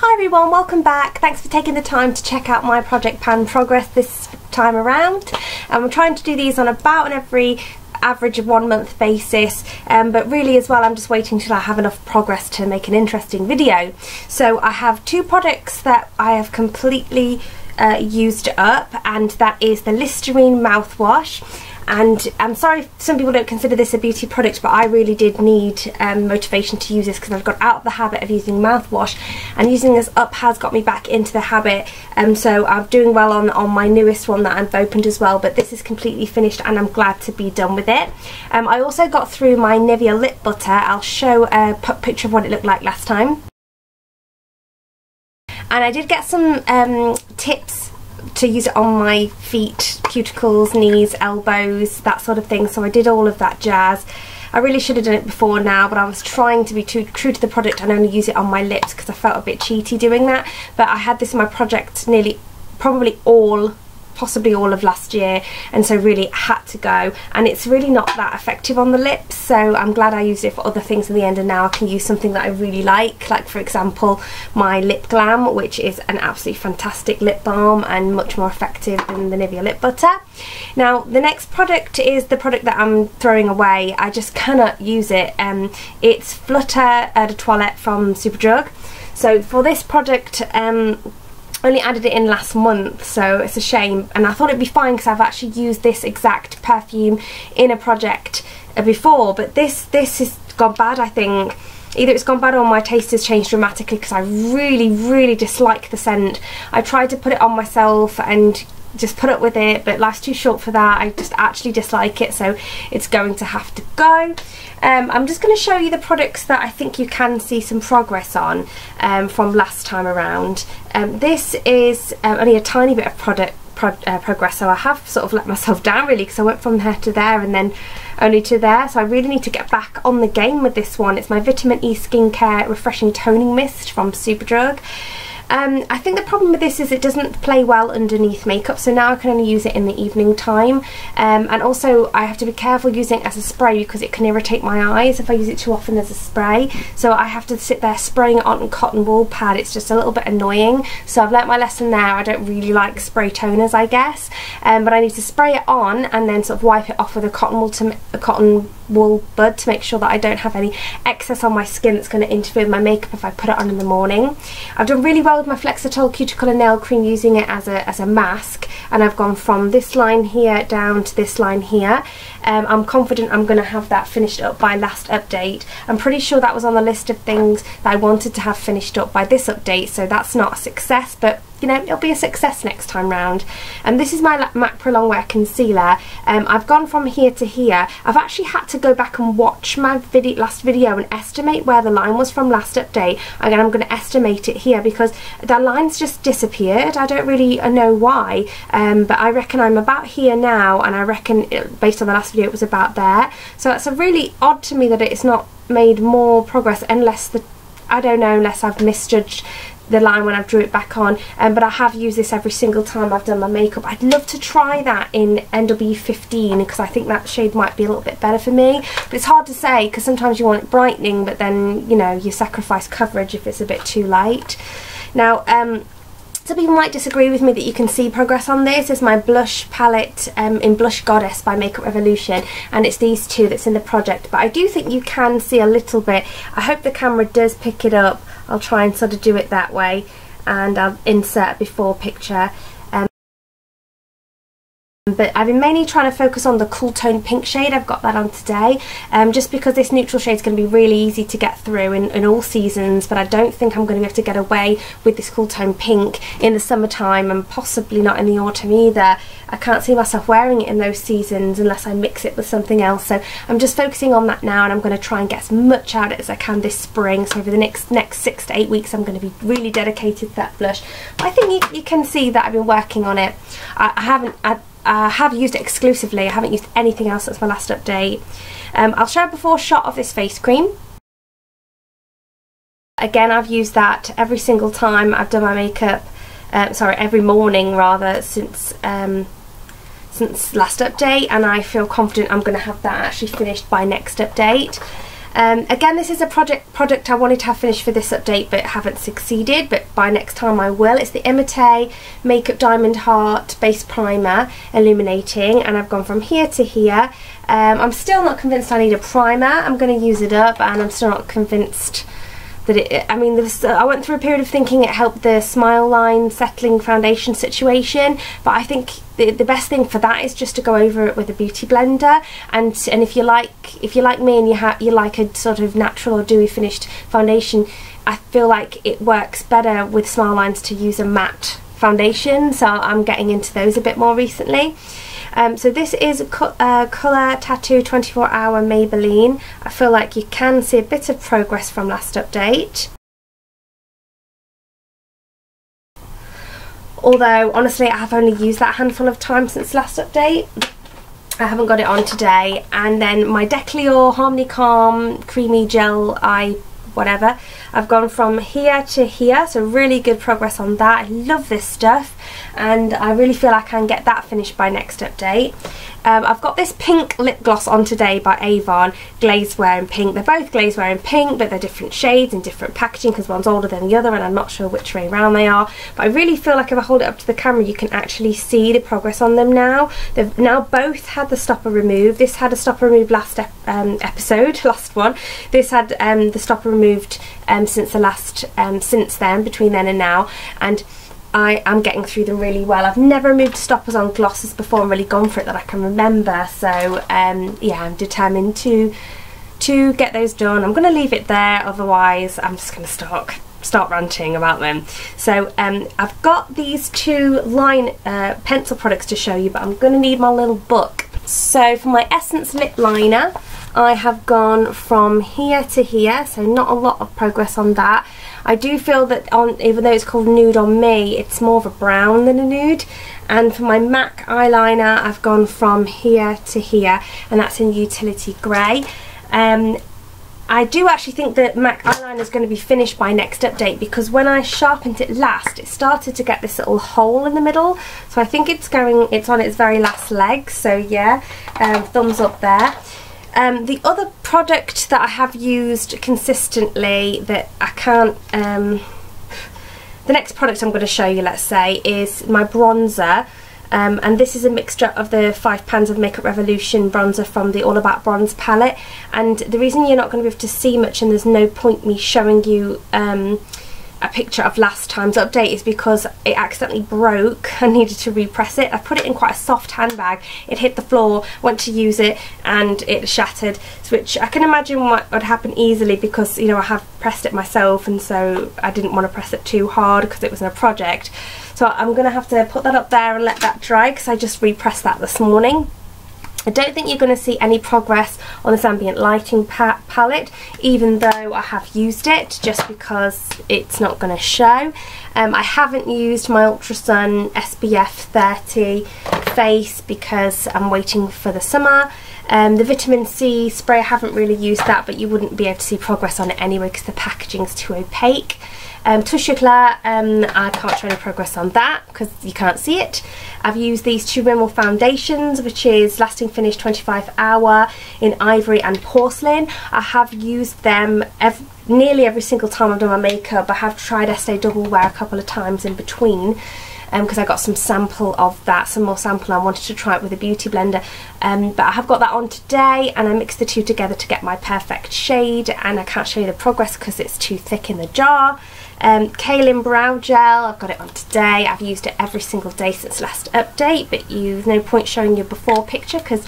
Hi everyone, welcome back. Thanks for taking the time to check out my project pan progress this time around. I'm trying to do these on about an average of 1 month basis, but really as well I'm just waiting till I have enough progress to make an interesting video. So I have two products that I have completely used up, and that is the LISTERINE mouthwash. And I'm sorry some people don't consider this a beauty product, but I really did need motivation to use this because I've got out of the habit of using mouthwash, and using this up has got me back into the habit. So I'm doing well on my newest one that I've opened as well, but this is completely finished and I'm glad to be done with it. I also got through my Nivea lip butter. I'll show a picture of what it looked like last time. And I did get some tips to use it on my feet, cuticles, knees, elbows, that sort of thing, so I did all of that jazz. I really should have done it before now, but I was trying to be true to the product and only use it on my lips because I felt a bit cheaty doing that. But I had this in my project possibly all of last year, and so really it had to go, and it's really not that effective on the lips, so I'm glad I used it for other things in the end, and now I can use something that I really like for example my Lip Glam, which is an absolutely fantastic lip balm and much more effective than the Nivea lip butter. Now the next product is the product that I'm throwing away. I just cannot use it. It's Flutter de Toilette from Superdrug. So for this product, only added it in last month, so it's a shame, and I thought it'd be fine because I've actually used this exact perfume in a project before, but this has gone bad. I think either it's gone bad or my taste has changed dramatically because I really dislike the scent. I tried to put it on myself and just put up with it, but life's too short for that. I just actually dislike it, so it's going to have to go. I'm just going to show you the products that I think you can see some progress on from last time around. This is only a tiny bit of progress, so I have sort of let myself down really because I went from there to there and then only to there, so I really need to get back on the game with this one. It's my Vitamin E Skincare Refreshing Toning Mist from Superdrug. I think the problem with this is it doesn't play well underneath makeup, so now I can only use it in the evening time, and also I have to be careful using it as a spray because it can irritate my eyes if I use it too often as a spray, so I have to sit there spraying it on a cotton wool pad. It's just a little bit annoying, so I've learnt my lesson there. I don't really like spray toners, I guess, but I need to spray it on and then sort of wipe it off with a cotton wool bud to make sure that I don't have any excess on my skin that's going to interfere with my makeup if I put it on in the morning. I've done really well with my Flexitol cuticle and nail cream using it as a mask, and I've gone from this line here down to this line here. I'm confident I'm going to have that finished up by last update. I'm pretty sure that was on the list of things that I wanted to have finished up by this update, so that's not a success, but you know, it'll be a success next time round. And this is my MAC Pro Longwear Concealer. I've gone from here to here. I've actually had to go back and watch my last video and estimate where the line was from last update. Again, I'm going to estimate it here because the line's just disappeared. I don't really know why, but I reckon I'm about here now, and I reckon based on the last video it was about there. So it's really odd to me that it's not made more progress unless unless I've misjudged the line when I've drew it back on, but I have used this every single time I've done my makeup. I'd love to try that in NW15 because I think that shade might be a little bit better for me, but it's hard to say because sometimes you want it brightening, but then you know you sacrifice coverage if it's a bit too light. Now some people might disagree with me that you can see progress on this. It's my blush palette in Blush Goddess by Makeup Revolution, and it's these two that's in the project, but I do think you can see a little bit. I hope the camera does pick it up. I'll try and sort of do it that way, and I'll insert a before picture. But I've been mainly trying to focus on the cool tone pink shade. I've got that on today, just because this neutral shade is going to be really easy to get through in all seasons, but I don't think I'm going to be able to get away with this cool tone pink in the summertime, and possibly not in the autumn either. I can't see myself wearing it in those seasons unless I mix it with something else, so I'm just focusing on that now, and I'm going to try and get as much out of it as I can this spring. So over the next 6 to 8 weeks I'm going to be really dedicated to that blush. But I think you can see that I've been working on it. I have used it exclusively. I haven't used anything else since my last update. I'll show a before shot of this face cream. Again, I've used that every single time I've done my makeup, every morning rather, since last update, and I feel confident I'm going to have that actually finished by next update. Again, this is a product I wanted to have finished for this update but haven't succeeded, but by next time I will. It's the EMITE Make Up Diamond Heart Base Primer Illuminating, and I've gone from here to here. I'm still not convinced I need a primer. I'm going to use it up, and I'm still not convinced that I went through a period of thinking it helped the smile line settling foundation situation, but I think the best thing for that is just to go over it with a beauty blender, and if you're like me and you like a sort of natural or dewy finished foundation, I feel like it works better with smile lines to use a matte foundation, so I'm getting into those a bit more recently. So this is Colour Tattoo 24 Hour Maybelline. I feel like you can see a bit of progress from last update. Although, honestly, I have only used that handful of times since last update. I haven't got it on today. And then my DECLEOR Harmony Calm Creamy Gel Eye whatever. I've gone from here to here, so really good progress on that. I love this stuff, and I really feel I can get that finished by next update. I've got this pink lip gloss on today by Avon, Glazewear in pink. They're both Glazewear in pink, but they're different shades and different packaging because one's older than the other, and I'm not sure which way around they are. But I really feel like if I hold it up to the camera, you can actually see the progress on them now. They've now both had the stopper removed. This had a stopper removed last episode, last one. This had the stopper removed since the last, since then, between then and now, and I am getting through them really well. I've never removed stoppers on glosses before and really gone for it that I can remember, so yeah, I'm determined to get those done. I'm going to leave it there, otherwise I'm just going to start ranting about them. So I've got these two line pencil products to show you, but I'm going to need my little book. So for my Essence lip liner, I have gone from here to here, so not a lot of progress on that. I do feel that even though it's called nude on me, it's more of a brown than a nude. And for my MAC eyeliner, I've gone from here to here, and that's in Utility Grey. I do actually think that MAC eyeliner is going to be finished by next update, because when I sharpened it last, it started to get this little hole in the middle. So I think it's on its very last leg. So yeah, thumbs up there. The other product that I have used consistently that I can't, the next product I'm going to show you, let's say, is my bronzer. And this is a mixture of the 5 pans of Makeup Revolution bronzer from the All About Bronze palette. And the reason you're not going to be able to see much, and there's no point me showing you a picture of last time's update, is because it accidentally broke. I needed to repress it. I put it in quite a soft handbag. It hit the floor, went to use it, and it shattered, which I can imagine what would happen easily, because, you know, I have pressed it myself, and so I didn't want to press it too hard because it was in a project. So I'm going to have to put that up there and let that dry, because I just repressed that this morning. I don't think you're going to see any progress on this ambient lighting palette, even though I have used it, just because it's not going to show. I haven't used my Ultra Sun SPF 30 face because I'm waiting for the summer. The vitamin C spray, I haven't really used that, but you wouldn't be able to see progress on it anyway because the packaging's too opaque. Cuticle, I can't show any progress on that because you can't see it. I've used these two Rimmel foundations, which is Lasting Finish 25 Hour in Ivory and Porcelain. I have used them nearly every single time I've done my makeup. I have tried Estee Double Wear a couple of times in between, because I got some sample of that, some more sample. I wanted to try it with a beauty blender, but I have got that on today, and I mixed the two together to get my perfect shade, and I can't show you the progress because it's too thick in the jar. Kaolin Brow Gel, I've got it on today. I've used it every single day since last update, but there's no point showing you a before picture because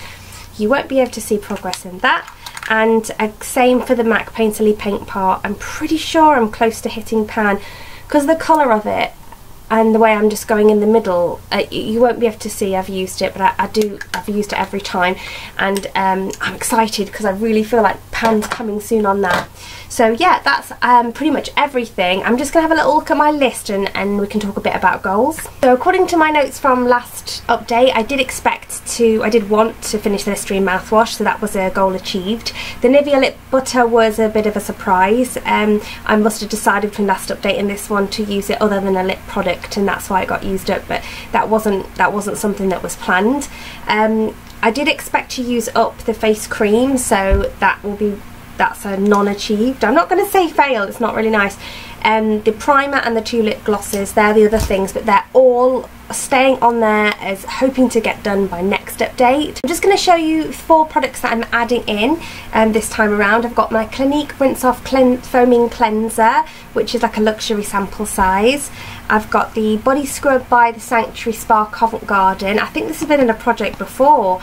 you won't be able to see progress in that. And same for the MAC Painterly Paint part. I'm pretty sure I'm close to hitting pan because the colour of it and the way I'm just going in the middle, you won't be able to see I've used it, but I've used it every time, and I'm excited because I really feel like pan's coming soon on that. So yeah, that's pretty much everything. I'm just going to have a little look at my list and we can talk a bit about goals. So according to my notes from last update, I did want to finish the Listerine mouthwash, so that was a goal achieved. The Nivea lip butter was a bit of a surprise. I must have decided between last update and this one to use it other than a lip product, and that's why it got used up, but that wasn't something that was planned. I did expect to use up the face cream, so that will be that's a non-achieved. I'm not going to say fail, it's not really nice. The primer and the 2 lip glosses, they're the other things, but they're all staying on there as hoping to get done by next update. I'm just going to show you 4 products that I'm adding in this time around. I've got my Clinique Rinse Off Foaming Cleanser, which is like a luxury sample size. I've got the Body Scrub by the Sanctuary Spa Covent Garden. I think this has been in a project before,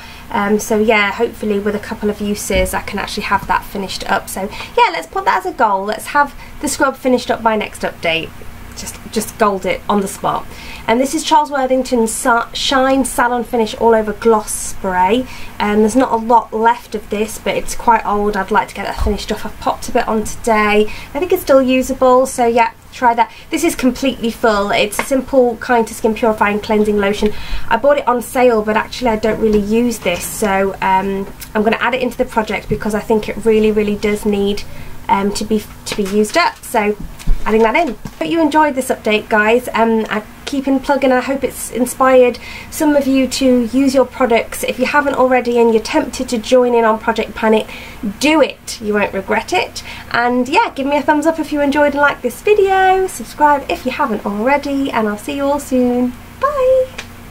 so yeah, hopefully with a couple of uses I can actually have that finished up. So yeah, let's put that as a goal. Let's have the scrub finished up by next update. Just gold it on the spot. And this is Charles Worthington's Shine Salon Finish All Over Gloss Spray. There's not a lot left of this, but it's quite old. I'd like to get that finished off. I've popped a bit on today. I think it's still usable, so yeah, try that. This is completely full. It's a simple kind to skin purifying cleansing lotion. I bought it on sale, but actually I don't really use this, so I'm going to add it into the project because I think it really does need to be used up. So adding that in. Hope you enjoyed this update, guys. I keep in plugging. I hope it's inspired some of you to use your products. If you haven't already and you're tempted to join in on Project Panic, do it. You won't regret it. And yeah, give me a thumbs up if you enjoyed and liked this video. Subscribe if you haven't already, and I'll see you all soon.